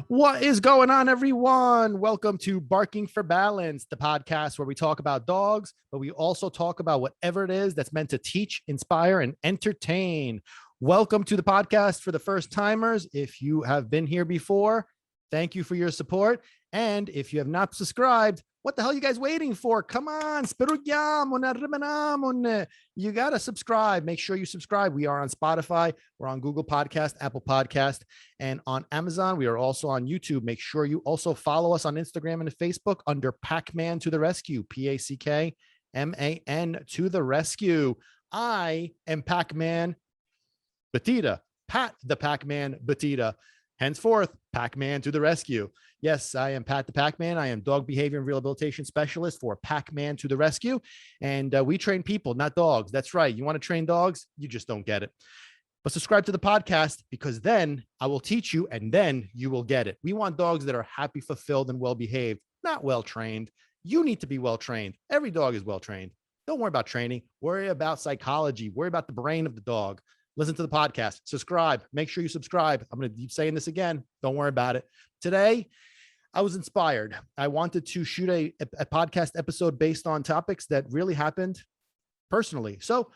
What is going on, everyone? Welcome to Barking for Balance, the podcast where we talk about dogs, but we also talk about whatever it is that's meant to teach, inspire, and entertain. Welcome to the podcast for the first timers. If you have been here before, thank you for your support. And if you have not subscribed, what the hell are you guys waiting for? Come on, you got to subscribe. Make sure you subscribe. We are on Spotify. We're on Google Podcast, Apple Podcast, and on Amazon. We are also on YouTube. Make sure you also follow us on Instagram and Facebook under Packman to the Rescue, Packman to the Rescue. I am Packman Batita, Pat the Packman Batita. Henceforth, Packman to the rescue. Yes, I am Pat the Packman. I am dog behavior and rehabilitation specialist for Packman to the rescue. And we train people, not dogs. That's right. You want to train dogs? You just don't get it. But subscribe to the podcast because then I will teach you and then you will get it. We want dogs that are happy, fulfilled, and well-behaved, not well-trained. You need to be well-trained. Every dog is well-trained. Don't worry about training. Worry about psychology. Worry about the brain of the dog. Listen to the podcast, subscribe, make sure you subscribe. I'm going to keep saying this again. Don't worry about it. Today, I was inspired. I wanted to shoot a podcast episode based on topics that really happened personally. So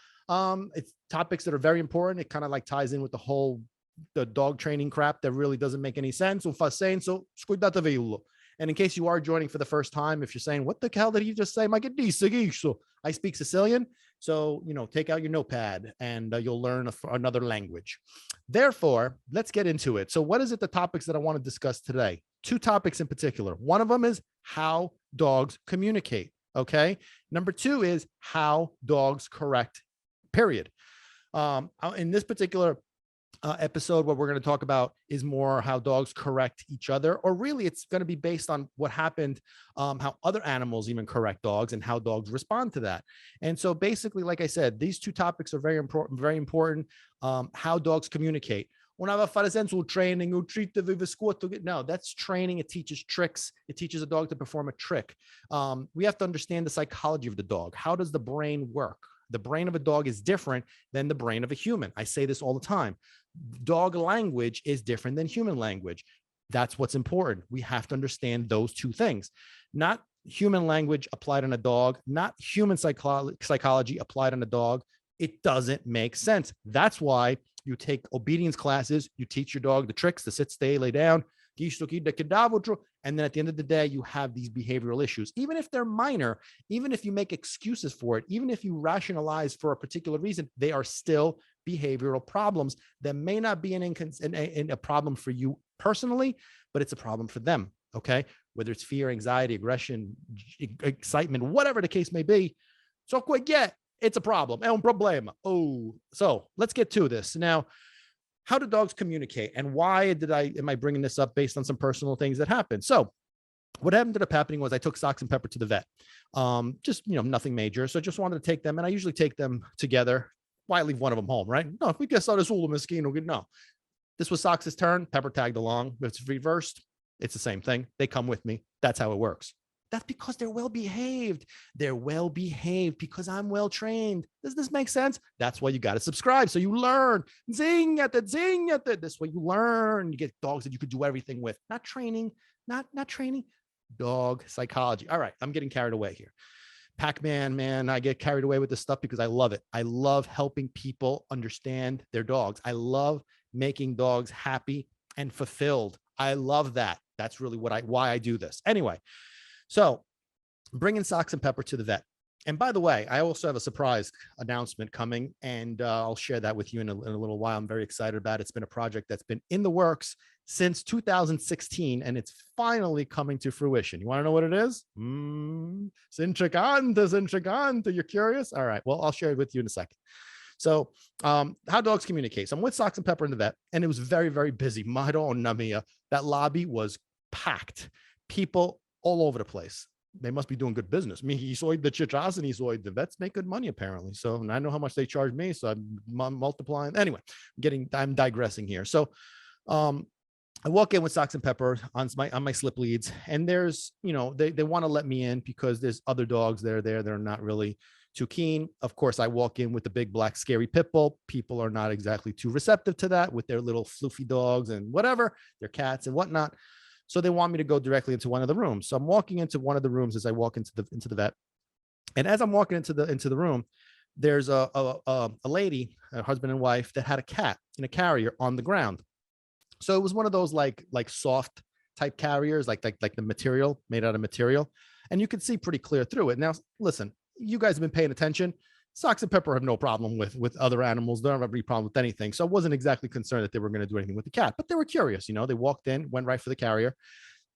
it's topics that are very important. It kind of like ties in with the dog training crap that really doesn't make any sense. And in case you are joining for the first time, if you're saying, what the hell did he just say? I speak Sicilian. So, take out your notepad and you'll learn another language. Therefore, let's get into it. So what is it, the topics that I want to discuss today? Two topics in particular. One of them is how dogs communicate. Okay. Number two is how dogs correct, period. In this particular episode, what we're going to talk about is more how dogs correct each other, or really it's going to be based on what happened, how other animals even correct dogs and how dogs respond to that. And so basically, like I said, these two topics are very important. How dogs communicate. Training. No, that's training. It teaches tricks. It teaches a dog to perform a trick. We have to understand the psychology of the dog. How does the brain work? The brain of a dog is different than the brain of a human. I say this all the time. Dog language is different than human language. That's what's important. We have to understand those two things. Not human language applied on a dog, not human psychology applied on a dog. It doesn't make sense. That's why you take obedience classes. You teach your dog the tricks, the sit, stay, lay down. And then at the end of the day, you have these behavioral issues, even if they're minor, even if you make excuses for it, even if you rationalize for a particular reason, they are still behavioral problems that may not be a problem for you personally, but it's a problem for them. Okay. Whether it's fear, anxiety, aggression, excitement, whatever the case may be. So it's a problem. È un problema. Oh, so let's get to this now. How do dogs communicate, and why am I bringing this up based on some personal things that happened? So what ended up happening was I took Socks and Pepper to the vet. Just, nothing major. So I just wanted to take them, and I usually take them together. Why leave one of them home, right? No, if we get this all no. This was Socks' turn. Pepper tagged along. If it's reversed, it's the same thing. They come with me. That's how it works. That's because they're well-behaved. They're well-behaved because I'm well-trained. Does this make sense? That's why you got to subscribe. So you learn. Zing at it. This way you learn. You get dogs that you could do everything with. Not training, not training, dog psychology. All right. I'm getting carried away here. Packman, man, I get carried away with this stuff because I love it. I love helping people understand their dogs. I love making dogs happy and fulfilled. I love that. That's really why I do this. Anyway. So bringing Socks and Pepper to the vet. And by the way, I also have a surprise announcement coming, and I'll share that with you in a little while. I'm very excited about it. It's been a project that's been in the works since 2016, and it's finally coming to fruition. You want to know what it is? It's intrigante. You're curious? All right. Well, I'll share it with you in a second. So how dogs communicate. So I'm with Socks and Pepper in the vet, and it was very, very busy. Madonna mia. That lobby was packed. People all over the place. They must be doing good business. The vets make good money apparently. So, and I know how much they charge me. So I'm multiplying. Anyway, I'm digressing here. So, I walk in with Socks and Pepper on my slip leads, and there's, they want to let me in because there's other dogs that are there. They're not really too keen. Of course, I walk in with the big black scary pit bull. People are not exactly too receptive to that with their little floofy dogs and whatever, their cats and whatnot. So they want me to go directly into one of the rooms. So I'm walking into one of the rooms as I walk into the vet. And as I'm walking into the room, there's a lady, a husband and wife, that had a cat in a carrier on the ground. So it was one of those like soft type carriers, like the material made out of material, and you could see pretty clear through it. Now, listen, you guys have been paying attention. Socks and Pepper have no problem with other animals. They don't have any problem with anything. So I wasn't exactly concerned that they were going to do anything with the cat, but they were curious. You know, they walked in, went right for the carrier.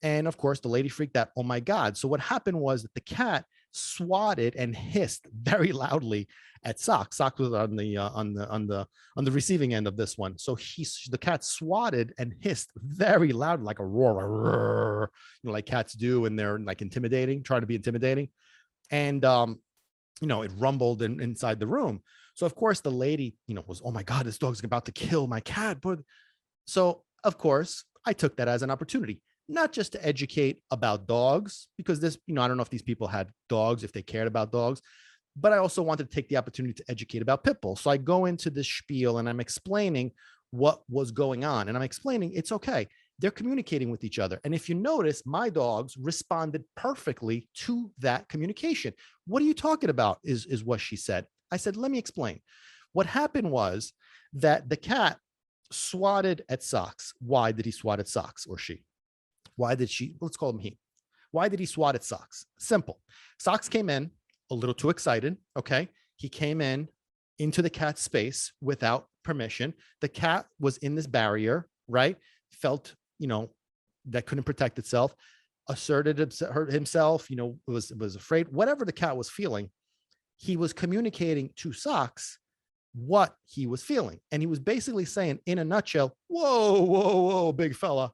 And of course, the lady freaked out. Oh my God. So what happened was that the cat swatted and hissed very loudly at Socks. Socks was on the receiving end of this one. So the cat swatted and hissed very loud, like a roar, you know, like cats do, and they're like intimidating, trying to be intimidating. And you know, it rumbled inside the room. So of course the lady, you know, was, oh my God, this dog's about to kill my cat. But so of course I took that as an opportunity, not just to educate about dogs, because this, you know, I don't know if these people had dogs, if they cared about dogs, but I also wanted to take the opportunity to educate about pit bulls. So I go into this spiel and I'm explaining what was going on. And I'm explaining it's okay. They're communicating with each other. And if you notice, my dogs responded perfectly to that communication. What are you talking about is what she said. I said, let me explain. What happened was that the cat swatted at Socks. Why did he swat at Socks, or she? Why did she? Let's call him he. Why did he swat at Socks? Simple. Socks came in a little too excited. Okay. He came in into the cat's space without permission. The cat was in this barrier, right? Felt, you know, that couldn't protect itself, asserted himself, you know, was afraid, whatever the cat was feeling. He was communicating to Socks what he was feeling. And he was basically saying, in a nutshell, whoa, big fella.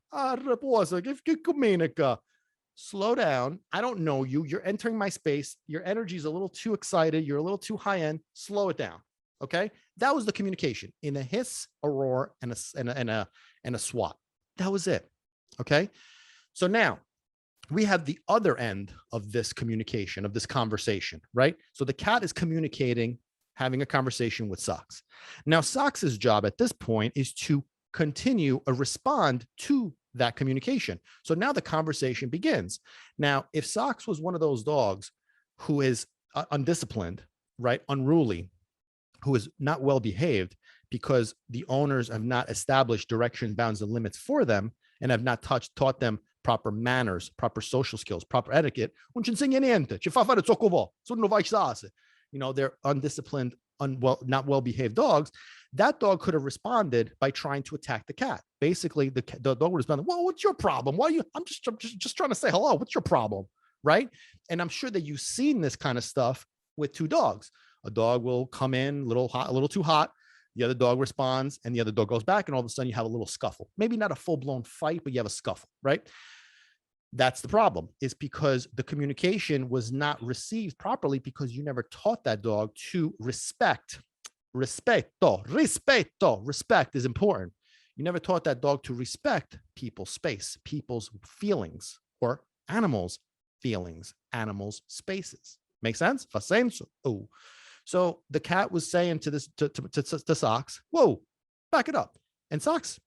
Slow down. I don't know you. You're entering my space. Your energy is a little too excited. You're a little too high end. Slow it down. Okay. That was the communication, in a hiss, a roar, and a swat. That was it. Okay. So now we have the other end of this communication, of this conversation, right? So the cat is communicating, having a conversation with Socks. Now, Socks's job at this point is to continue or respond to that communication. So now the conversation begins. Now, if Socks was one of those dogs who is undisciplined, right, unruly, who is not well behaved because the owners have not established direction, bounds, and limits for them, and have not taught them proper manners, proper social skills, proper etiquette, you know, they're undisciplined, not well-behaved dogs. That dog could have responded by trying to attack the cat. Basically, the dog would respond, well, what's your problem? Why are you, I'm just trying to say hello. What's your problem? Right. And I'm sure that you've seen this kind of stuff with two dogs. A dog will come in a little hot, a little too hot. The other dog responds and the other dog goes back. And all of a sudden you have a little scuffle, maybe not a full-blown fight, but you have a scuffle, right? That's the problem, is because the communication was not received properly because you never taught that dog to respect. Respect is important. You never taught that dog to respect people's space, people's feelings, or animals' feelings, animals' spaces. Make sense? Faz sense? Oh. So the cat was saying to Socks, whoa, back it up. And Socks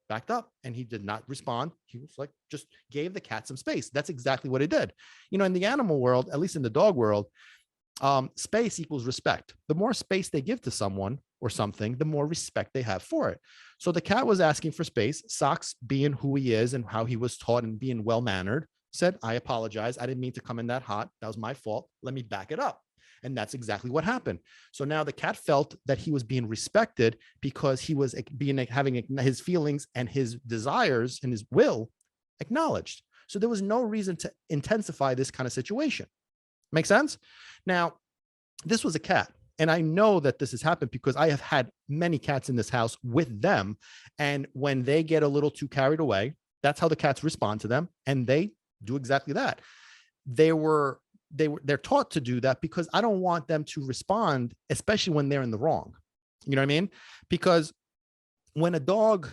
backed up and he did not respond. He was like, just gave the cat some space. That's exactly what he did. You know, in the animal world, at least in the dog world, space equals respect. The more space they give to someone or something, the more respect they have for it. So the cat was asking for space. Socks, being who he is and how he was taught and being well-mannered, said, I apologize. I didn't mean to come in that hot. That was my fault. Let me back it up. And that's exactly what happened. So now the cat felt that he was being respected because he was having his feelings and his desires and his will acknowledged. So there was no reason to intensify this kind of situation. Make sense? Now, this was a cat. And I know that this has happened because I have had many cats in this house with them. And when they get a little too carried away, that's how the cats respond to them. And they do exactly that. They're taught to do that because I don't want them to respond, especially when they're in the wrong. You know what I mean? Because when a dog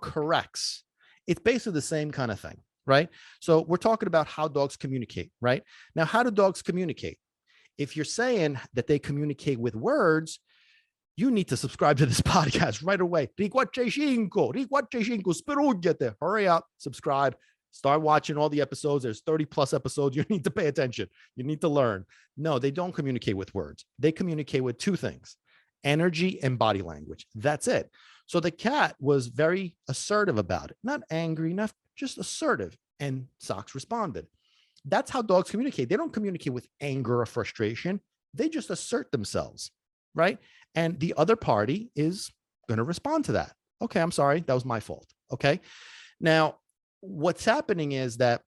corrects, it's basically the same kind of thing, right? So we're talking about how dogs communicate, right? Now, how do dogs communicate? If you're saying that they communicate with words, you need to subscribe to this podcast right away. Hurry up, subscribe, start watching all the episodes. There's 30 plus episodes. You need to pay attention. You need to learn. No, they don't communicate with words. They communicate with two things: energy and body language. That's it. So the cat was very assertive about it, not angry, not just assertive. And Socks responded. That's how dogs communicate. They don't communicate with anger or frustration. They just assert themselves, right? And the other party is going to respond to that. Okay, I'm sorry. That was my fault. Okay. Now, what's happening is that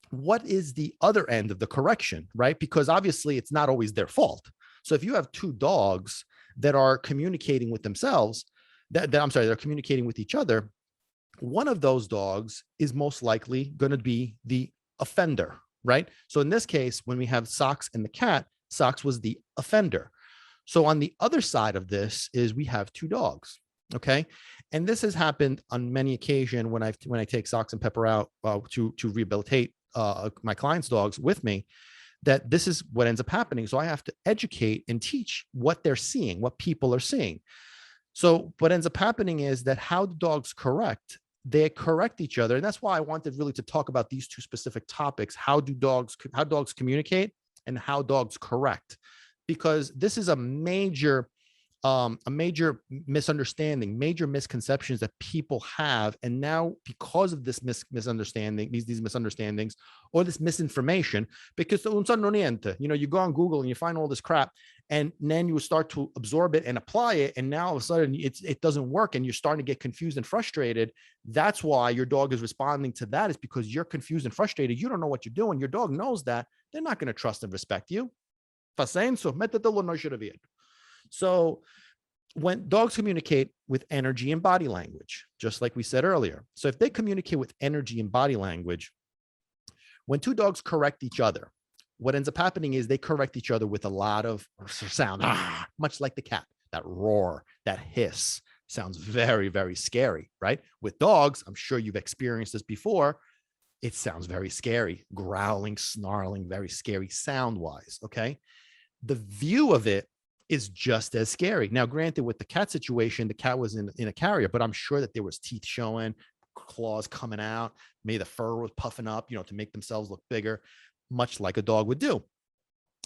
what is the other end of the correction, right? Because obviously it's not always their fault. So if you have two dogs that are communicating with themselves, they're communicating with each other, one of those dogs is most likely going to be the offender, right? So in this case, when we have Socks and the cat, Socks was the offender. So on the other side of this is we have two dogs. Okay. And this has happened on many occasions when I take Socks and Pepper out to rehabilitate my clients' dogs with me, that this is what ends up happening. So I have to educate and teach what they're seeing, what people are seeing. So what ends up happening is that how the dogs they correct each other. And that's why I wanted really to talk about these two specific topics: how dogs communicate and how dogs correct, because this is a major misunderstanding, major misconceptions that people have. And now, because of this misunderstanding, these misunderstandings or this misinformation, because you go on Google and you find all this crap, and then you start to absorb it and apply it, and now all of a sudden it doesn't work, and you're starting to get confused and frustrated. That's why your dog is responding to that, is because you're confused and frustrated. You don't know what you're doing. Your dog knows that. They're not going to trust and respect you. So when dogs communicate with energy and body language, just like we said earlier. So if they communicate with energy and body language, when two dogs correct each other, what ends up happening is they correct each other with a lot of sound, much like the cat. That roar, that hiss sounds very, very scary, right? With dogs, I'm sure you've experienced this before. It sounds very scary, growling, snarling, very scary sound-wise, okay? The view of it is just as scary. Now, granted, with the cat situation, the cat was in a carrier, but I'm sure that there was teeth showing, claws coming out, maybe the fur was puffing up, to make themselves look bigger, much like a dog would do.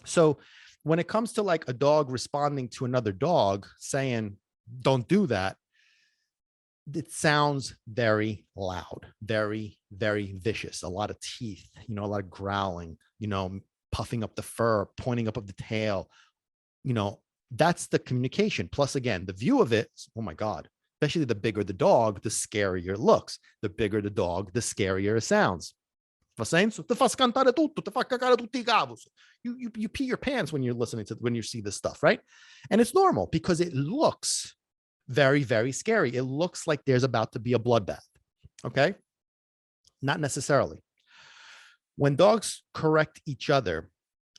So when it comes to like a dog responding to another dog saying, don't do that, it sounds very loud, very, very vicious, a lot of teeth, a lot of growling, puffing up the fur, pointing up of the tail, that's the communication. Plus, again, the view of it, oh my God, especially the bigger the dog, the scarier it looks. The bigger the dog, the scarier it sounds. You pee your pants when you're when you see this stuff, right? And it's normal because it looks very, very scary. It looks like there's about to be a bloodbath. Okay. Not necessarily. When dogs correct each other,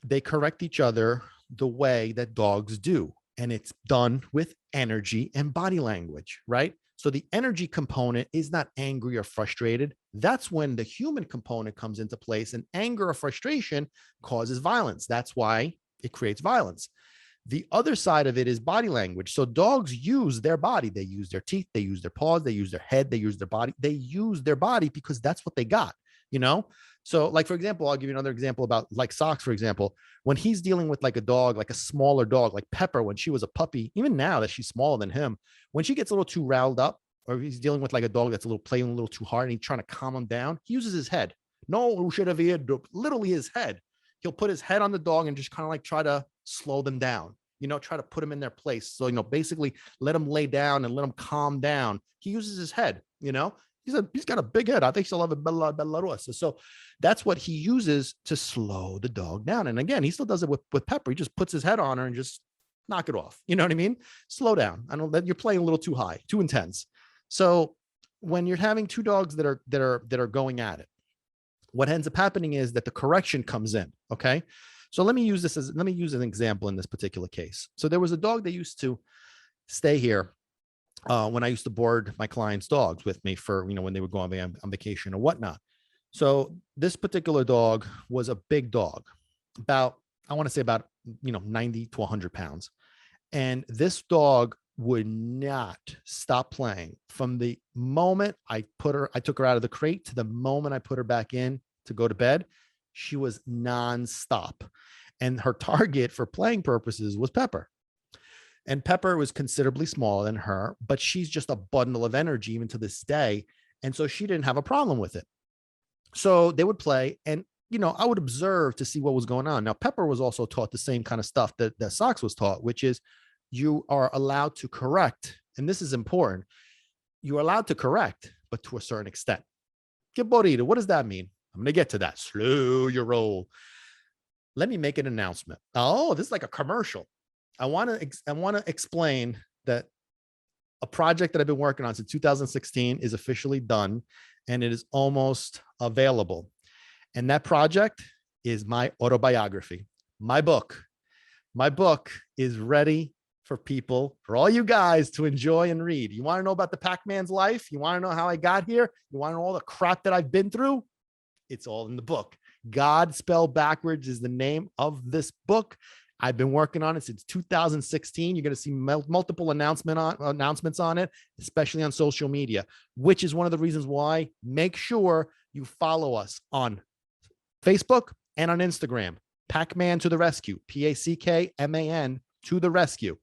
they correct each other the way that dogs do. And it's done with energy and body language, right? So the energy component is not angry or frustrated. That's when the human component comes into place, and anger or frustration causes violence. That's why it creates violence. The other side of it is body language. So dogs use their body. They use their teeth, they use their paws, they use their head, they use their body. They use their body because that's what they got, So like, for example, I'll give you another example about like Socks, for example, when he's dealing with like a dog, like a smaller dog, like Pepper, when she was a puppy, even now that she's smaller than him, when she gets a little too riled up, or he's dealing with like a dog that's playing a little too hard and he's trying to calm him down, he uses his head. No, should have literally his head. He'll put his head on the dog and just kind of like try to slow them down, try to put them in their place. So, basically let them lay down and let them calm down. He uses his head, he's got a big head. I think he'll have a bella rosa. So that's what he uses to slow the dog down. And again, he still does it with Pepper. He just puts his head on her and just knock it off. You know what I mean? Slow down. I don't, that you're playing a little too high, too intense. So when you're having two dogs that are going at it, what ends up happening is that the correction comes in. Okay. So let me use an example in this particular case. So there was a dog that used to stay here when I used to board my clients' dogs with me for, when they would go on vacation or whatnot. So this particular dog was a big dog, about I want to say about, 90 to 100 pounds. And this dog would not stop playing from the moment I took her out of the crate to the moment I put her back in to go to bed. She was nonstop. And her target for playing purposes was Pepper. And Pepper was considerably smaller than her, but she's just a bundle of energy even to this day. And so she didn't have a problem with it. So they would play, and I would observe to see what was going on. Now, Pepper was also taught the same kind of stuff that Sox was taught, which is you are allowed to correct. And this is important. You're allowed to correct, but to a certain extent. Que bonito. What does that mean? I'm going to get to that. Slow your roll. Let me make an announcement. Oh, this is like a commercial. I want to explain that a project that I've been working on since 2016 is officially done, and it is almost available. And that project is my autobiography, my book. My book is ready for people, for all you guys to enjoy and read. You want to know about the Packman's life? You want to know how I got here? You want to know all the crap that I've been through? It's all in the book. God spelled backwards is the name of this book. I've been working on it since 2016. You're going to see multiple announcements on it, especially on social media, which is one of the reasons why make sure you follow us on Facebook and on Instagram. Packman to the rescue, Packman to the rescue.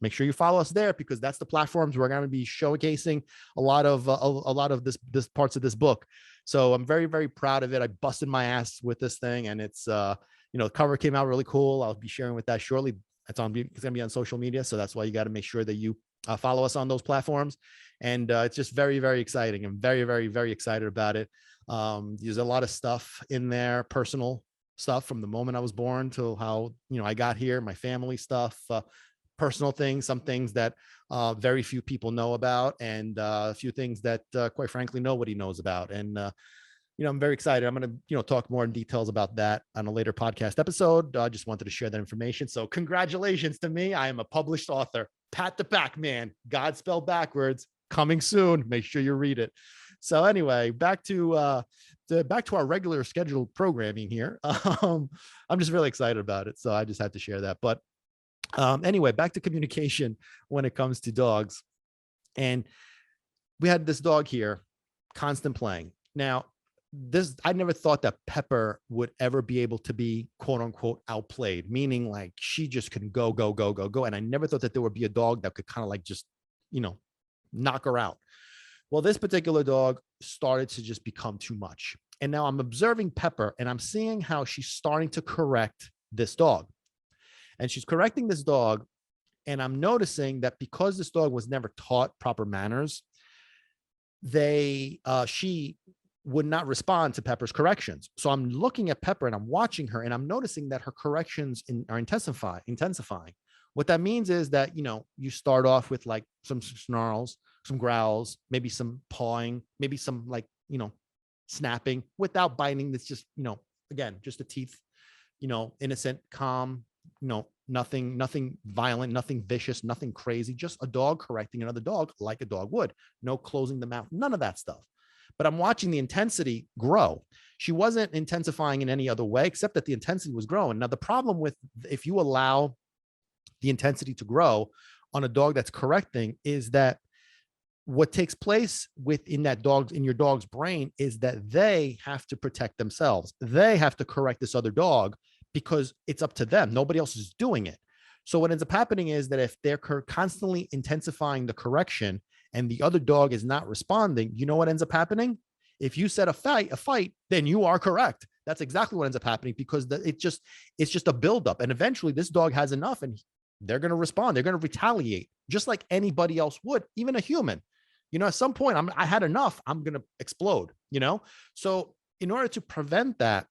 Make sure you follow us there, because that's the platforms we're going to be showcasing a lot of this parts of this book. So I'm very, very proud of it. I busted my ass with this thing, and it's the cover came out really cool. I'll be sharing with that shortly. It's going to be on social media, so that's why you got to make sure that you follow us on those platforms. And it's just very, very exciting. I'm very, very, very excited about it. There's a lot of stuff in there, personal stuff from the moment I was born to how I got here, my family stuff, personal things, some things that very few people know about, and a few things that quite frankly nobody knows about. And I'm very excited. I'm going to talk more in details about that on a later podcast episode. I just wanted to share that information. So congratulations to me. I am a published author. Pat the Packman, God spelled backwards, coming soon. Make sure you read it. So anyway, back to our regular scheduled programming here. I'm just really excited about it. So I just had to share that. But anyway, back to communication when it comes to dogs. And we had this dog here, constant playing. Now, I never thought that Pepper would ever be able to be quote unquote outplayed, meaning like she just can go. And I never thought that there would be a dog that could kind of like just, knock her out. Well, this particular dog started to just become too much. And now I'm observing Pepper, and I'm seeing how she's starting to correct this dog. And she's correcting this dog. And I'm noticing that because this dog was never taught proper manners, she would not respond to Pepper's corrections. So I'm looking at Pepper and I'm watching her, and I'm noticing that her corrections are intensifying. What that means is that, you start off with like some snarls, some growls, maybe some pawing, maybe some like, snapping without biting. That's just, again, just the teeth, innocent, calm, nothing violent, nothing vicious, nothing crazy, just a dog correcting another dog like a dog would. No closing the mouth, none of that stuff. But I'm watching the intensity grow. She wasn't intensifying in any other way, except that the intensity was growing. Now, the problem with if you allow the intensity to grow on a dog that's correcting is that what takes place in your dog's brain is that they have to protect themselves. They have to correct this other dog because it's up to them. Nobody else is doing it. So what ends up happening is that if they're constantly intensifying the correction and the other dog is not responding, you know what ends up happening? If you set a fight, then you are correct. That's exactly what ends up happening, because it's just a buildup. And eventually this dog has enough and they're going to respond. They're going to retaliate just like anybody else would, even a human. At some point I had enough. I'm going to explode, So in order to prevent that,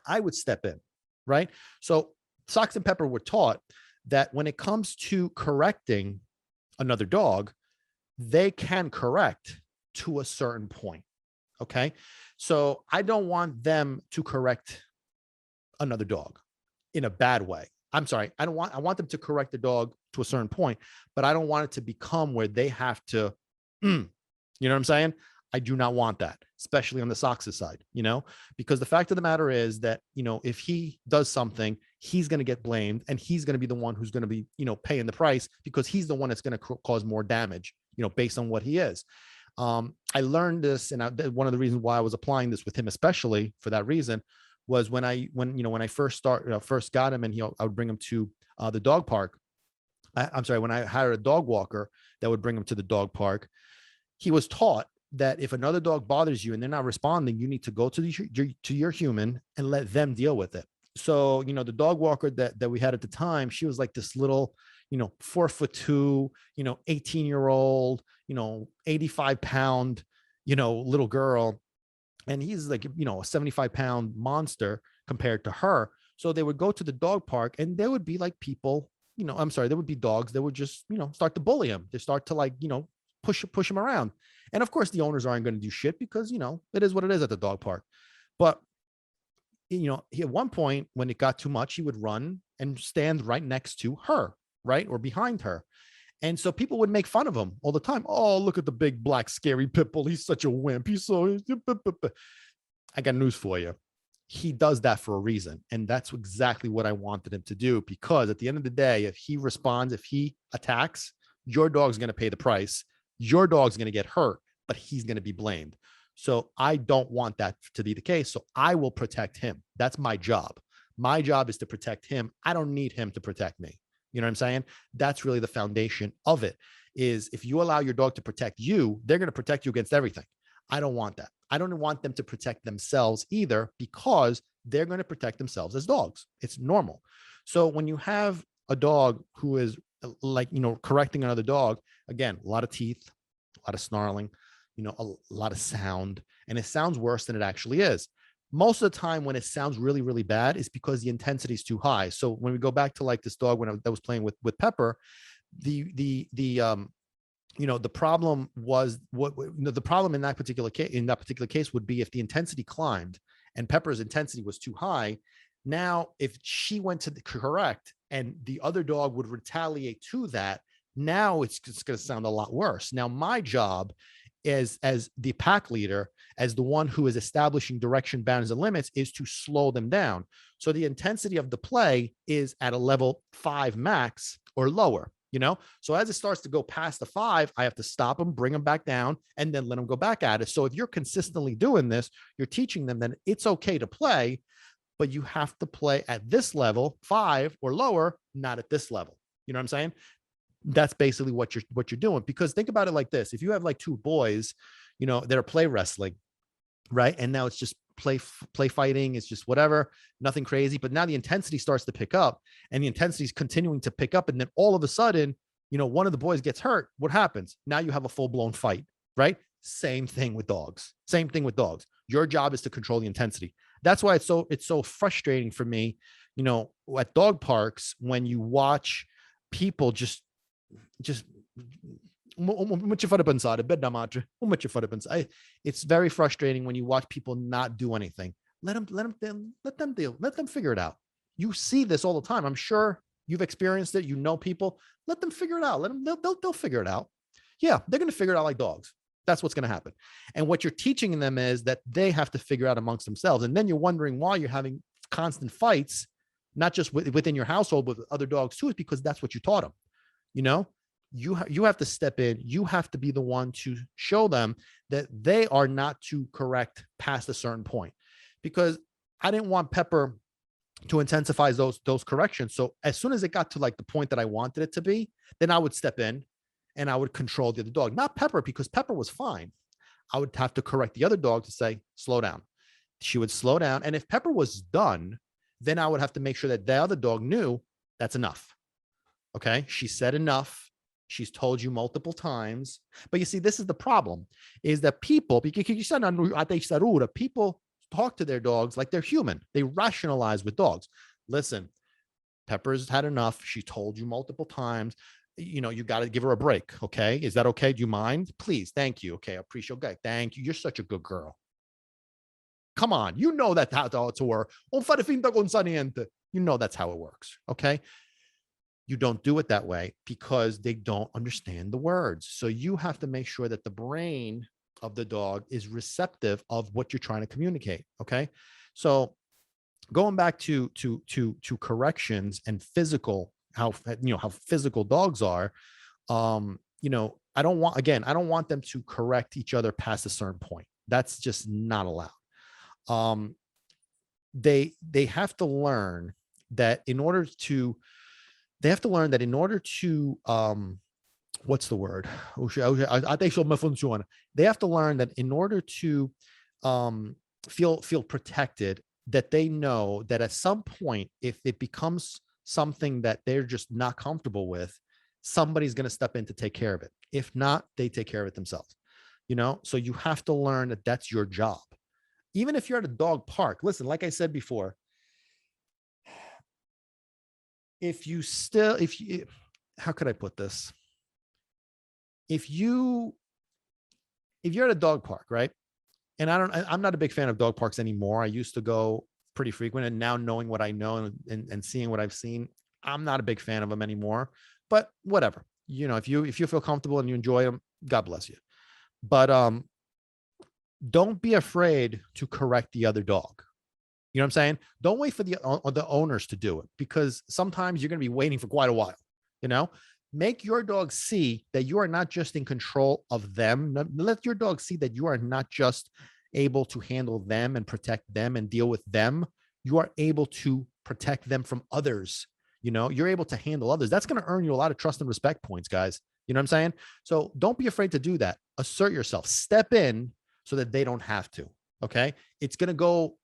I would step in, right? So Sox and Pepper were taught that when it comes to correcting another dog, they can correct to a certain point. Okay. So I don't want them to correct another dog in a bad way. I'm sorry. I want them to correct the dog to a certain point, but I don't want it to become where they have to, you know what I'm saying? I do not want that, especially on the Sox's side, because the fact of the matter is that, if he does something, he's going to get blamed and he's going to be the one who's going to be, paying the price because he's the one that's going to cause more damage, based on what he is. I learned this, and one of the reasons why I was applying this with him, especially for that reason, was when I first got him, and I would bring him to the dog park. I'm sorry, when I hired a dog walker that would bring him to the dog park, he was taught that if another dog bothers you and they're not responding, you need to go to your human and let them deal with it. So, the dog walker that we had at the time, she was like this little, 4'2", 18-year-old, 85-pound, little girl. And he's like, a 75-pound monster compared to her. So they would go to the dog park and there would be like people, I'm sorry, there would be dogs that would just, start to bully him. They start to like, push him around. And of course the owners aren't going to do shit because, it is what it is at the dog park. But, at one point when it got too much, he would run and stand right next to her, right? Or behind her. And so people would make fun of him all the time. Oh, look at the big black scary pit bull. He's such a wimp. He's so, I got news for you. He does that for a reason. And that's exactly what I wanted him to do, because at the end of the day, if he responds, if he attacks, your dog's going to pay the price. Your dog's going to get hurt, but he's going to be blamed. So I don't want that to be the case. So I will protect him. That's my job. My job is to protect him. I don't need him to protect me. You know what I'm saying? That's really the foundation of it, is if you allow your dog to protect you, they're going to protect you against everything. I don't want that. I don't want them to protect themselves either, because they're going to protect themselves as dogs. It's normal. So when you have a dog who is like, correcting another dog, again, a lot of teeth, a lot of snarling, a lot of sound, and it sounds worse than it actually is. Most of the time when it sounds really, really bad is because the intensity is too high. So when we go back to like this dog that was playing with Pepper, the problem was the problem in that particular case would be if the intensity climbed and Pepper's intensity was too high. Now, if she went to the correct and the other dog would retaliate to that, now it's going to sound a lot worse. Now, my job is, as the pack leader, as the one who is establishing direction, boundaries, and limits, is to slow them down. So the intensity of the play is at a level 5 max or lower. So as it starts to go past the 5, I have to stop them, bring them back down, and then let them go back at it. So if you're consistently doing this, you're teaching them that it's okay to play, but you have to play at this level, 5 or lower, not at this level. You know what I'm saying? That's basically what you're doing. Because think about it like this: if you have like 2 boys, that are play wrestling, right? And now it's just play fighting. It's just whatever, nothing crazy. But now the intensity starts to pick up, and the intensity is continuing to pick up. And then all of a sudden, one of the boys gets hurt. What happens? Now you have a full blown fight, right? Same thing with dogs. Your job is to control the intensity. That's why it's so frustrating for me, at dog parks, when you watch people just it's very frustrating when you watch people not do anything. Let them deal. Let them figure it out. You see this all the time. I'm sure you've experienced it. People. Let them figure it out. They'll figure it out. Yeah, they're going to figure it out like dogs. That's what's going to happen. And what you're teaching them is that they have to figure out amongst themselves. And then you're wondering why you're having constant fights, not just within your household, but with other dogs too, is because that's what you taught them. You have to step in. You have to be the one to show them that they are not to correct past a certain point, because I didn't want Pepper to intensify those corrections. So as soon as it got to like the point that I wanted it to be, then I would step in and I would control the other dog, not Pepper, because Pepper was fine. I would have to correct the other dog to say, slow down. She would slow down. And if Pepper was done, then I would have to make sure that the other dog knew that's enough. Okay. She said enough. She's told you multiple times. But you see, this is the problem, is that people talk to their dogs like they're human. They rationalize with dogs. Listen, Pepper's had enough. She told you multiple times. You got to give her a break. Okay. Is that okay? Do you mind? Please. Thank you. Okay. I appreciate it. Thank you. You're such a good girl. Come on. That's how it's work. That's how it works. Okay. You don't do it that way because they don't understand the words. So you have to make sure that the brain of the dog is receptive of what you're trying to communicate. Okay. So going back to corrections and physical, how how physical dogs are, I don't want them to correct each other past a certain point. That's just not allowed. Um, they have to learn that in order to they have to learn that in order to what's the word? They have to learn that in order to um, feel protected, that they know that at some point, if it becomes something that they're just not comfortable with, somebody's going to step in to take care of it. If not, they take care of it themselves. So you have to learn that that's your job. Even if you're at a dog park, listen, like I said before, if you, how could I put this? If you if you're at a dog park, right? And I'm not a big fan of dog parks anymore. I used to go pretty frequent, and now knowing what I know and seeing what I've seen, I'm not a big fan of them anymore. But whatever, if you feel comfortable and you enjoy them, God bless you. But don't be afraid to correct the other dog. You know what I'm saying? Don't wait for the owners to do it, because sometimes you're going to be waiting for quite a while. You know, make your dog see that you are not just in control of them. Let your dog see that you are not just able to handle them and protect them and deal with them. You are able to protect them from others. You're able to handle others. That's going to earn you a lot of trust and respect points, guys. You know what I'm saying? So don't be afraid to do that. Assert yourself, step in so that they don't have to. Okay. It's going to go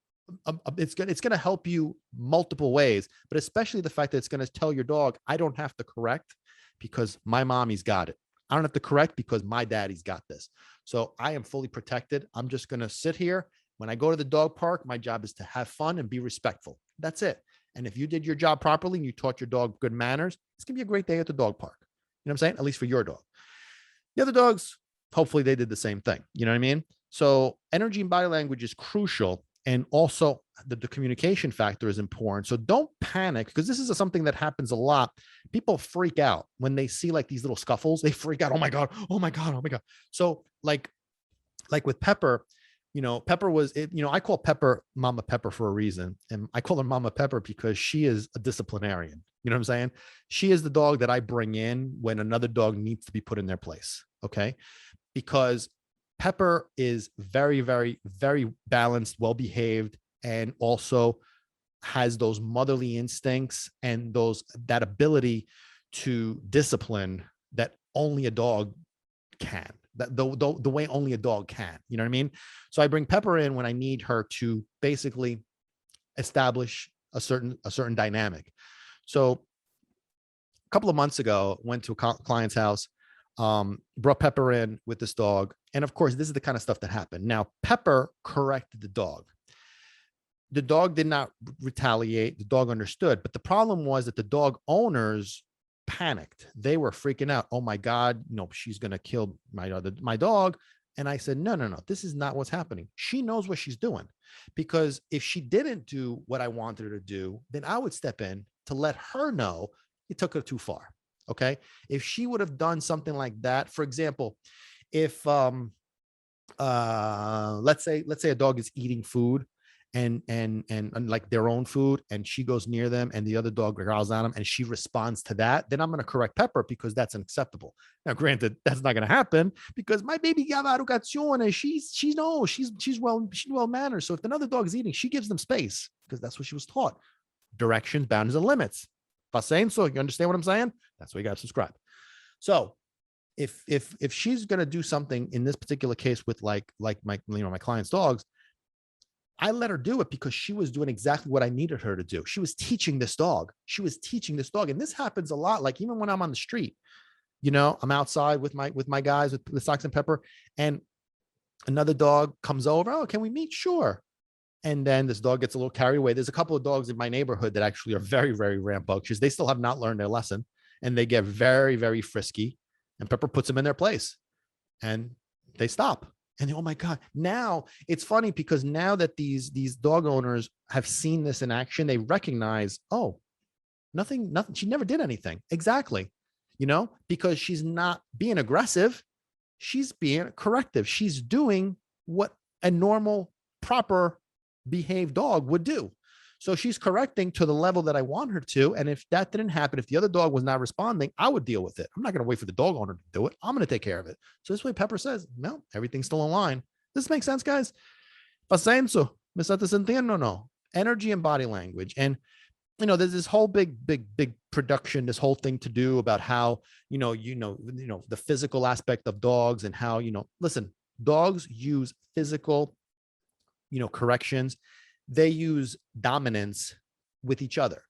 it's going to help you multiple ways, but especially the fact that it's going to tell your dog, I don't have to correct because my mommy's got it. I don't have to correct because my daddy's got this. So I am fully protected. I'm just going to sit here. When I go to the dog park, my job is to have fun and be respectful. That's it. And if you did your job properly and you taught your dog good manners, it's going to be a great day at the dog park. You know what I'm saying? At least for your dog. The other dogs, hopefully they did the same thing. You know what I mean? So energy and body language is crucial. And also the communication factor is important. So don't panic, because this is something that happens a lot. People freak out when they see like these little scuffles. They freak out. Oh my God. Oh my God. Oh my God. So like with Pepper, Pepper was, I call Pepper Mama Pepper for a reason. And I call her Mama Pepper because she is a disciplinarian. You know what I'm saying? She is the dog that I bring in when another dog needs to be put in their place. Okay. Because Pepper is very, very, very balanced, well-behaved, and also has those motherly instincts and that ability to discipline that only a dog can. That the way only a dog can. You know what I mean? So I bring Pepper in when I need her to basically establish a certain dynamic. So a couple of months ago, went to a client's house. Brought Pepper in with this dog. And of course, this is the kind of stuff that happened. Now, Pepper corrected the dog. The dog did not retaliate. The dog understood. But the problem was that the dog owners panicked. They were freaking out. Oh my God, she's going to kill my dog. And I said, no, this is not what's happening. She knows what she's doing. Because if she didn't do what I wanted her to do, then I would step in to let her know it took her too far. Okay. If she would have done something like that, for example, if let's say a dog is eating food and like their own food, and she goes near them and the other dog growls at them and she responds to that, then I'm going to correct Pepper because that's unacceptable. Now, granted, that's not going to happen because my baby got educación and she's well mannered. So if another dog is eating, she gives them space because that's what she was taught. Directions, boundaries, and limits. So you understand what I'm saying? That's why you got to subscribe. So if she's going to do something in this particular case with like my client's dogs, I let her do it because she was doing exactly what I needed her to do. She was teaching this dog. And this happens a lot. Like even when I'm on the street, I'm outside with my guys with Socks and Pepper, and another dog comes over. Oh, can we meet? Sure. And then this dog gets a little carried away. There's a couple of dogs in my neighborhood that actually are very, very rambunctious. They still have not learned their lesson, and they get very, very frisky. And Pepper puts them in their place, and they stop. And oh my God! Now it's funny because now that these dog owners have seen this in action, they recognize, oh, nothing. She never did anything. Exactly, because she's not being aggressive. she's being corrective. She's doing what a normal, proper behaved dog would do. So she's correcting to the level that I want her to. And if that didn't happen, if the other dog was not responding, I would deal with it. I'm not going to wait for the dog owner to do it. I'm going to take care of it. So this way Pepper says, no, everything's still in line. Does this make sense, guys? Pasenso, me estás entendiendo? No. Energy and body language. And there's this whole big production, this whole thing to do about how, the physical aspect of dogs and how, listen, dogs use physical, corrections. They use dominance with each other.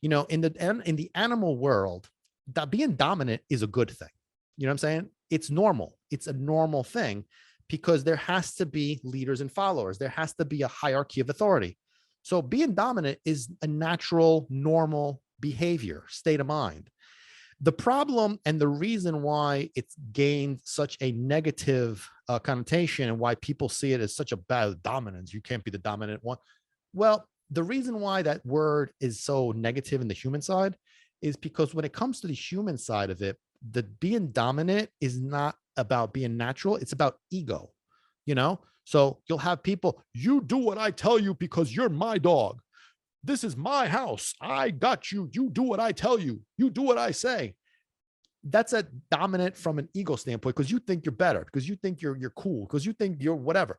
In the animal world, that being dominant is a good thing. You know what I'm saying? It's normal. It's a normal thing because there has to be leaders and followers. There has to be a hierarchy of authority. So being dominant is a natural, normal behavior, state of mind. The problem and the reason why it's gained such a negative connotation and why people see it as such a bad dominance, you can't be the dominant one. Well, the reason why that word is so negative in the human side is because when it comes to the human side of it, the being dominant is not about being natural. It's about ego, So you'll have people, you do what I tell you because you're my dog. This is my house. I got you. You do what I tell you. You do what I say. That's a dominant from an ego standpoint because you think you're better, because you think you're cool, because you think you're whatever.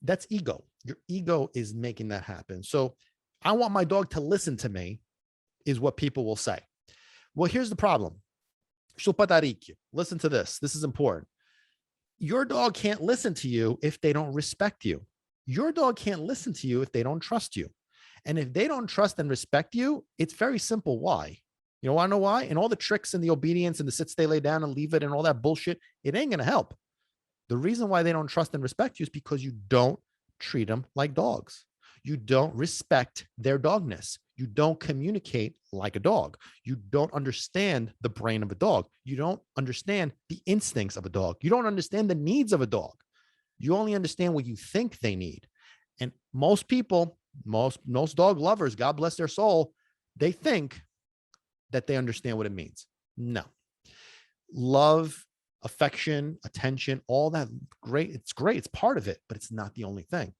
That's ego. Your ego is making that happen. So I want my dog to listen to me is what people will say. Well, here's the problem. Listen to this. This is important. Your dog can't listen to you if they don't respect you. Your dog can't listen to you if they don't trust you. And if they don't trust and respect you, it's very simple. Why? You want to know why? And all the tricks and the obedience and the sit, stay, lay down and leave it and all that bullshit, it ain't going to help. The reason why they don't trust and respect you is because you don't treat them like dogs. You don't respect their dogness. You don't communicate like a dog. You don't understand the brain of a dog. You don't understand the instincts of a dog. You don't understand the needs of a dog. You only understand what you think they need. And most people, most dog lovers, God bless their soul, they think that they understand what it means. No. Love, affection, attention, all that great. It's great. It's part of it, but it's not the only thing.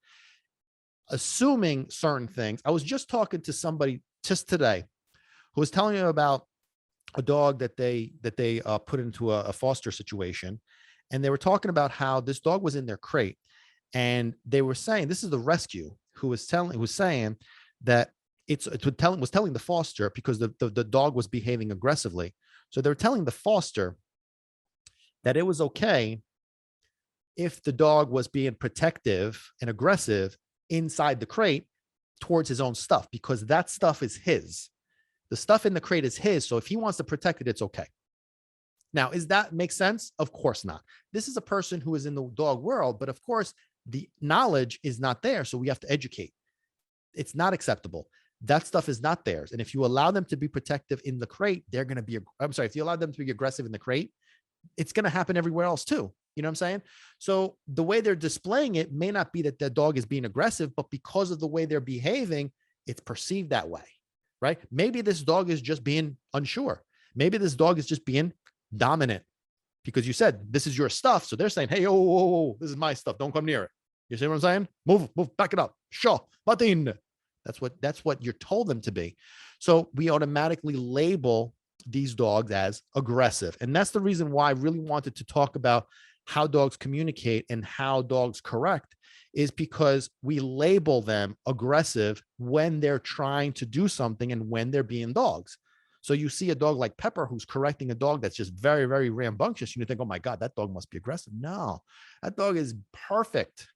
Assuming certain things. I was just talking to somebody just today who was telling me about a dog that they put into a foster situation. And they were talking about how this dog was in their crate. And they were saying, this is the rescue who was saying that was telling the foster because the dog was behaving aggressively. So they were telling the foster that it was okay if the dog was being protective and aggressive inside the crate towards his own stuff, because that stuff is his. The stuff in the crate is his. So if he wants to protect it, it's okay. Now, is that make sense? Of course not. This is a person who is in the dog world, but of course the knowledge is not there. So we have to educate. It's not acceptable. That stuff is not theirs. And if you allow them to be protective in the crate, they're going to be, if you allow them to be aggressive in the crate, it's going to happen everywhere else too. You know what I'm saying? So the way they're displaying it may not be that the dog is being aggressive, but because of the way they're behaving, it's perceived that way, right? Maybe this dog is just being unsure. Maybe this dog is just being dominant because you said, this is your stuff. So they're saying, hey, oh, this is my stuff. Don't come near it. You see what I'm saying? Move, back it up. Sure. Martin. That's what you're told them to be. So we automatically label these dogs as aggressive. And that's the reason why I really wanted to talk about how dogs communicate and how dogs correct, is because we label them aggressive when they're trying to do something and when they're being dogs. So you see a dog like Pepper who's correcting a dog that's just very, very rambunctious. You think, oh my God, that dog must be aggressive. No, that dog is perfect.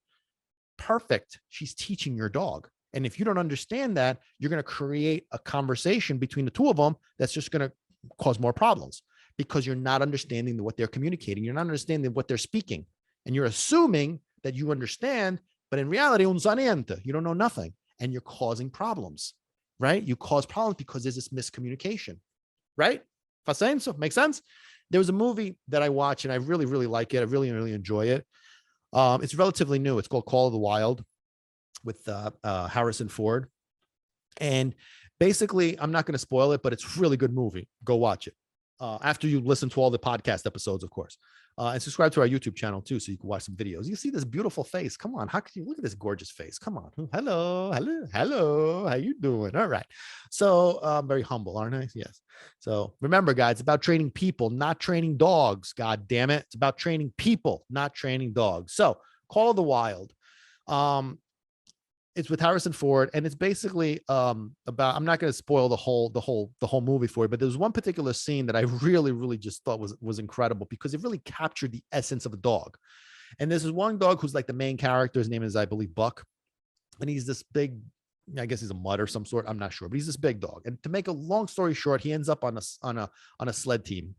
Perfect. She's teaching your dog. And if you don't understand that, you're going to create a conversation between the two of them that's just going to cause more problems because you're not understanding what they're communicating. You're not understanding what they're speaking. And you're assuming that you understand, but in reality, un saniente, you don't know nothing. And you're causing problems, right? You cause problems because there's this miscommunication, right? So makes sense? There was a movie that I watched and I really, really like it. I really, really enjoy it. It's relatively new. It's called Call of the Wild with Harrison Ford. And basically, I'm not going to spoil it, but it's a really good movie. Go watch it. after you listen to all the podcast episodes, of course. And subscribe to our YouTube channel too, so you can watch some videos. You see this beautiful face. Come on, how can you look at this gorgeous face? Come on, hello, hello, hello. How you doing? All right. So I'm very humble, aren't I? Yes. So remember, guys, it's about training people, not training dogs. God damn it, it's about training people, not training dogs. So Call of the Wild. It's with Harrison Ford, and it's basically about, I'm not going to spoil the whole movie for you, but there's one particular scene that I really just thought was incredible, because it really captured the essence of a dog. And there's this one dog who's like the main character. His name is, I believe, Buck, and he's this big, I guess he's a mutt or some sort, I'm not sure, but he's this big dog. And to make a long story short, he ends up on a sled team.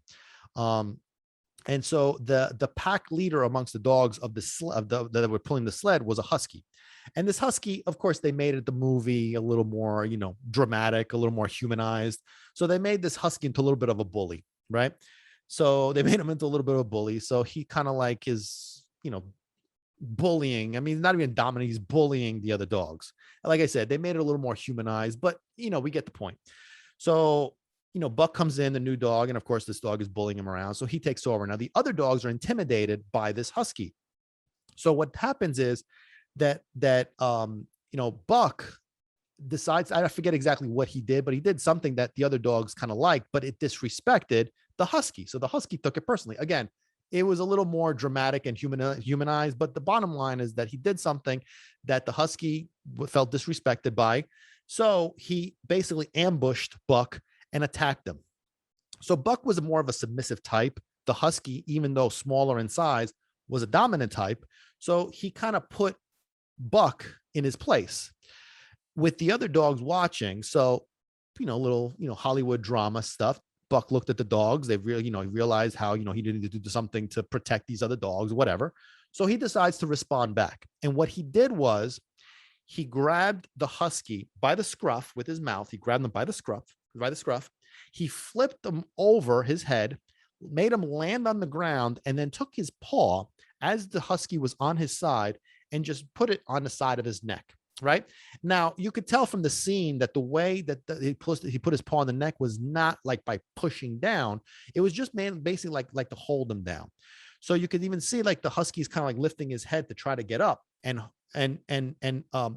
And so the pack leader amongst the dogs of that were pulling the sled was a husky. And this husky, of course, they made it the movie a little more, dramatic, a little more humanized. So they made this husky into a little bit of a bully, right? So they made him into a little bit of a bully. So he kind of like is, bullying. I mean, not even dominating, he's bullying the other dogs. Like I said, they made it a little more humanized, but we get the point. So, Buck comes in, the new dog, and of course, this dog is bullying him around. So he takes over. Now, the other dogs are intimidated by this husky. So what happens is that Buck decides, I forget exactly what he did, but he did something that the other dogs kind of liked, but it disrespected the husky. So the husky took it personally. Again, it was a little more dramatic and humanized, but the bottom line is that he did something that the husky felt disrespected by. So he basically ambushed Buck and attacked him. So Buck was more of a submissive type. The husky, even though smaller in size, was a dominant type. So he kind of put Buck in his place with the other dogs watching. So, little, Hollywood drama stuff. Buck looked at the dogs. They really, he realized how, he needed to do something to protect these other dogs, whatever. So he decides to respond back. And what he did was he grabbed the husky by the scruff with his mouth. He grabbed him by the scruff. He flipped him over his head, made him land on the ground, and then took his paw as the husky was on his side and just put it on the side of his neck. Right now, you could tell from the scene that the way that he put his paw on the neck was not like by pushing down. It was just basically like to hold him down. So you could even see like the husky's kind of like lifting his head to try to get up, and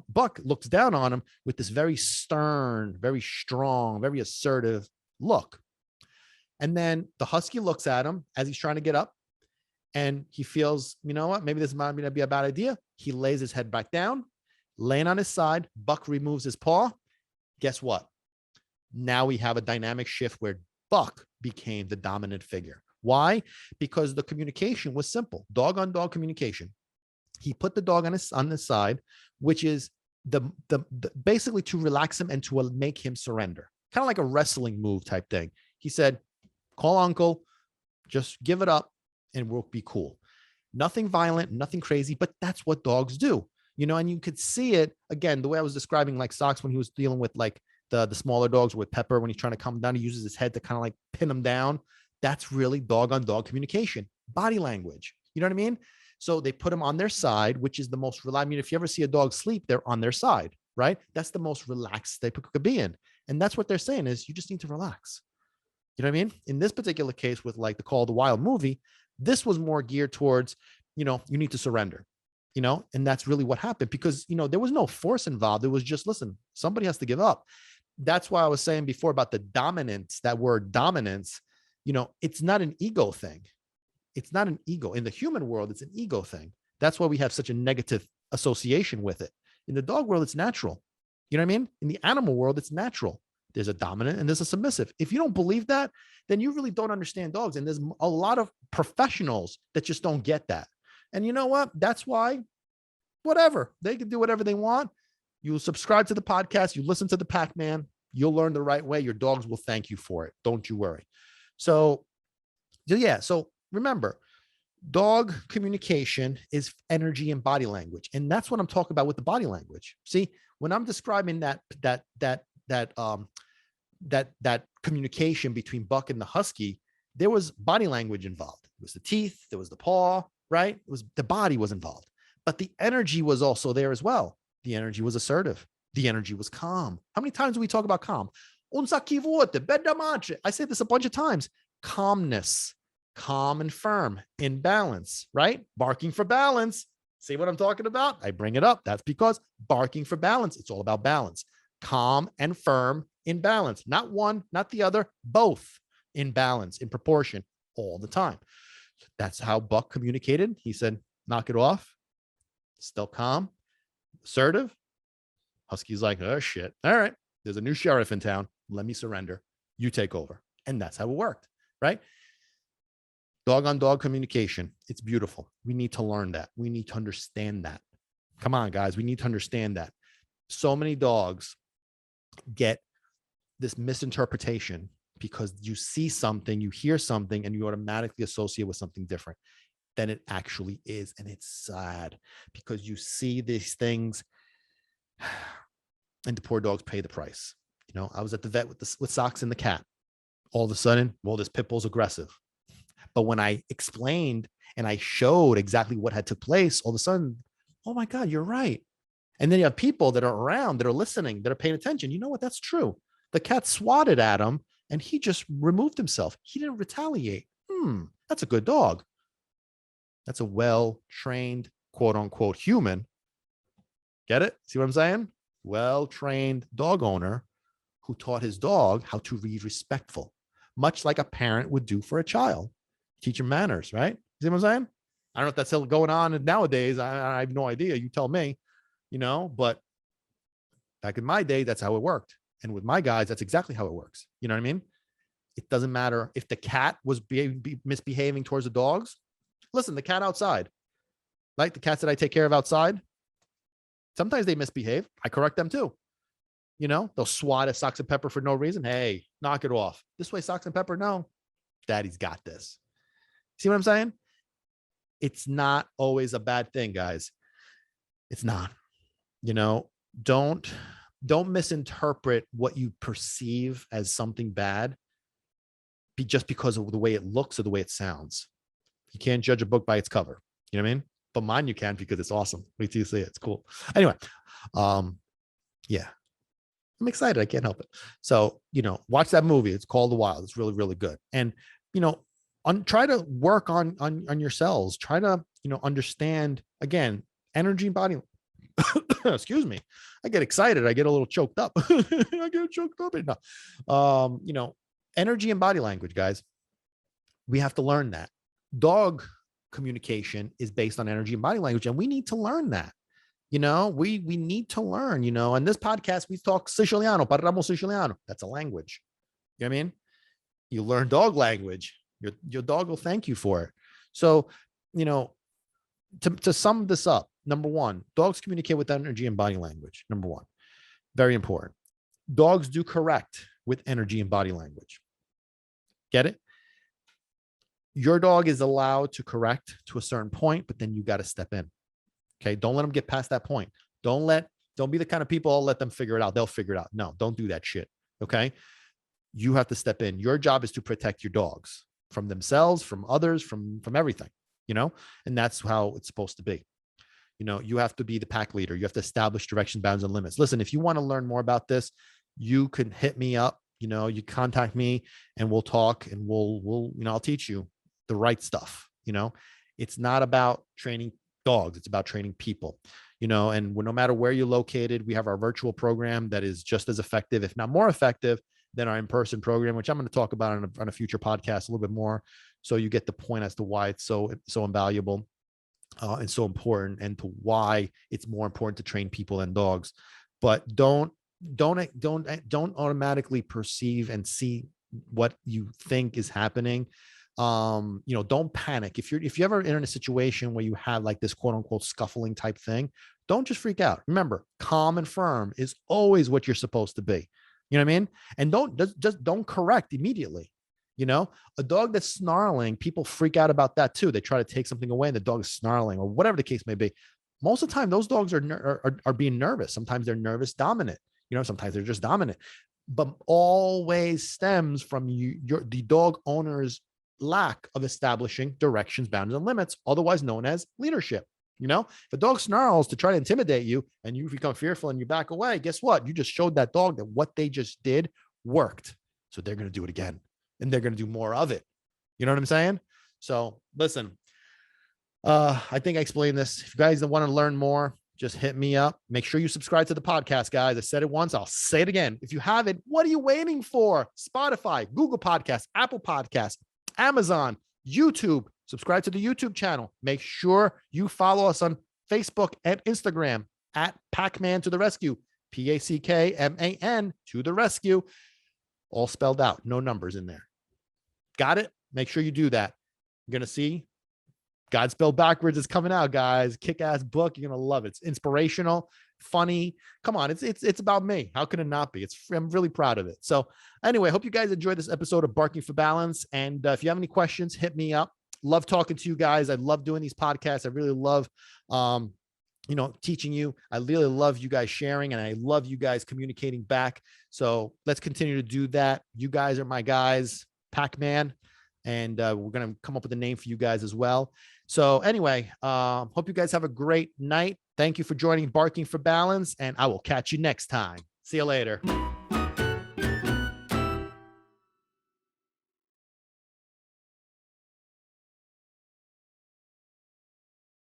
Buck looks down on him with this very stern, very strong, very assertive look. And then the husky looks at him as he's trying to get up, and he feels, you know what, maybe this might be a bad idea. He lays his head back down, laying on his side. Buck removes his paw. Guess what? Now we have a dynamic shift where Buck became the dominant figure. Why? Because the communication was simple. Dog on dog communication. He put the dog on his side, which is the basically to relax him and to make him surrender. Kind of like a wrestling move type thing. He said, call uncle, just give it up and we'll be cool. Nothing violent, nothing crazy, but that's what dogs do. And you could see it again, the way I was describing like Socks when he was dealing with like the smaller dogs with Pepper, when he's trying to calm down, he uses his head to kind of like pin him down. That's really dog on dog communication, body language. You know what I mean? So they put him on their side, which is the most reliable. I mean, if you ever see a dog sleep, they're on their side, right? That's the most relaxed they could be in. And that's what they're saying is you just need to relax. You know what I mean? In this particular case with like the Call of the Wild movie, this was more geared towards, you need to surrender. And that's really what happened because, there was no force involved. It was just, listen, somebody has to give up. That's why I was saying before about the dominance, that word dominance, it's not an ego thing. It's not an ego. In the human world, it's an ego thing. That's why we have such a negative association with it. In the dog world, it's natural. You know what I mean? In the animal world, it's natural. There's a dominant and there's a submissive. If you don't believe that, then you really don't understand dogs. And there's a lot of professionals that just don't get that. And you know what? That's why, whatever, they can do whatever they want. You subscribe to the podcast, you listen to the Packman, you'll learn the right way. Your dogs will thank you for it. Don't you worry. So yeah. So remember, dog communication is energy and body language. And that's what I'm talking about with the body language. See, when I'm describing that communication between Buck and the husky, there was body language involved. It was the teeth, there was the paw, right? It was the body was involved, but the energy was also there as well. The energy was assertive. The energy was calm. How many times do we talk about calm? I say this a bunch of times. calmness, calm and firm, in balance, right? Barking for balance. See what I'm talking about? I bring it up. That's because barking for balance. It's all about balance. Calm and firm, in balance. Not one, not the other, both in balance, in proportion, all the time. That's how Buck communicated. He said, knock it off. Still calm, assertive. Husky's like, oh shit. All right. There's a new sheriff in town. Let me surrender. You take over. And that's how it worked, right? Dog on dog communication. It's beautiful. We need to learn that. We need to understand that. Come on, guys. We need to understand that. So many dogs get this misinterpretation because you see something, you hear something, and you automatically associate with something different than it actually is. And it's sad because you see these things and the poor dogs pay the price. You know, I was at the vet with Socks and the cat. All of a sudden, well, this pit bull's aggressive. But when I explained and I showed exactly what had took place, all of a sudden, oh my God, you're right. And then you have people that are around, that are listening, that are paying attention. You know what? That's true. The cat swatted at him and he just removed himself. He didn't retaliate. That's a good dog. That's a well-trained, quote unquote, human. Get it? See what I'm saying? Well-trained dog owner who taught his dog how to be respectful, much like a parent would do for a child. Teach him manners, right? See what I'm saying? I don't know if that's still going on nowadays. I have no idea. You tell me, you know, but back in my day, that's how it worked. And with my guys, that's exactly how it works. You know what I mean? It doesn't matter if the cat was misbehaving towards the dogs. Listen, the cat outside, like the cats that I take care of outside, sometimes they misbehave. I correct them too. You know, they'll swat at Socks and Pepper for no reason. Hey, knock it off. This way, Socks and Pepper, no. Daddy's got this. See what I'm saying? It's not always a bad thing, guys. It's not. You know, don't misinterpret what you perceive as something bad just because of the way it looks or the way it sounds. You can't judge a book by its cover. You know what I mean? But mine you can because it's awesome. Wait till you see it. It's cool. Anyway, yeah. I'm excited. I can't help it. So, you know, watch that movie. It's called The Wild. It's really, really good. And, you know, try to work on yourselves. Try to, you know, understand, again, energy and body. Excuse me. I get excited. I get a little choked up. I get choked up. No. You know, energy and body language, guys. We have to learn that. Dog communication is based on energy and body language, and we need to learn that. You know, we need to learn, you know, on this podcast, we talk Siciliano, parliamo Siciliano. That's a language. You know what I mean? You learn dog language. Your dog will thank you for it. So, you know, to sum this up, number one, dogs communicate with energy and body language. Number one, very important. Dogs do correct with energy and body language. Get it? Your dog is allowed to correct to a certain point, but then you got to step in. Okay. Don't let them get past that point. Don't be the kind of people, I'll let them figure it out. They'll figure it out. No, don't do that shit. Okay. You have to step in. Your job is to protect your dogs from themselves, from others, from everything, you know, and that's how it's supposed to be. You know, you have to be the pack leader. You have to establish direction, bounds, and limits. Listen, if you want to learn more about this, you can hit me up. You know, you contact me and we'll talk and we'll, you know, I'll teach you the right stuff. You know, it's not about training dogs. It's about training people, you know, and no matter where you're located, we have our virtual program that is just as effective, if not more effective than our in-person program, which I'm going to talk about on a future podcast a little bit more. So you get the point as to why it's so invaluable and so important, and to why it's more important to train people than dogs. But don't automatically perceive and see what you think is happening. You know, don't panic. If you're ever in a situation where you have like this quote unquote scuffling type thing, don't just freak out. Remember, calm and firm is always what you're supposed to be. You know what I mean? And don't correct immediately. You know, a dog that's snarling, people freak out about that too. They try to take something away and the dog is snarling or whatever the case may be. Most of the time, those dogs are being nervous. Sometimes they're nervous dominant. You know, sometimes they're just dominant, but always stems from the dog owner's lack of establishing directions, boundaries, and limits, otherwise known as leadership. You know, if a dog snarls to try to intimidate you and you become fearful and you back away, guess what? You just showed that dog that what they just did worked. So they're going to do it again. and they're going to do more of it. You know what I'm saying? So listen, I think I explained this. If you guys want to learn more, just hit me up. Make sure you subscribe to the podcast, guys. I said it once, I'll say it again. If you haven't, what are you waiting for? Spotify, Google Podcasts, Apple Podcasts, Amazon, YouTube. Subscribe to the YouTube channel. Make sure you follow us on Facebook and Instagram at Packman to the Rescue. Packman to the rescue. All spelled out. No numbers in there. Got it? Make sure you do that. You're going to see God Spelled Backwards is coming out, guys. Kick-ass book. You're going to love it. It's inspirational, funny. Come on. It's about me. How can it not be? I'm really proud of it. So anyway, hope you guys enjoyed this episode of Barking for Balance. And if you have any questions, hit me up. Love talking to you guys. I love doing these podcasts. I really love, teaching you. I really love you guys sharing, and I love you guys communicating back. So let's continue to do that. You guys are my guys, Pac-Man. And we're going to come up with a name for you guys as well. So anyway, hope you guys have a great night. Thank you for joining Barking for Balance, and I will catch you next time. See you later.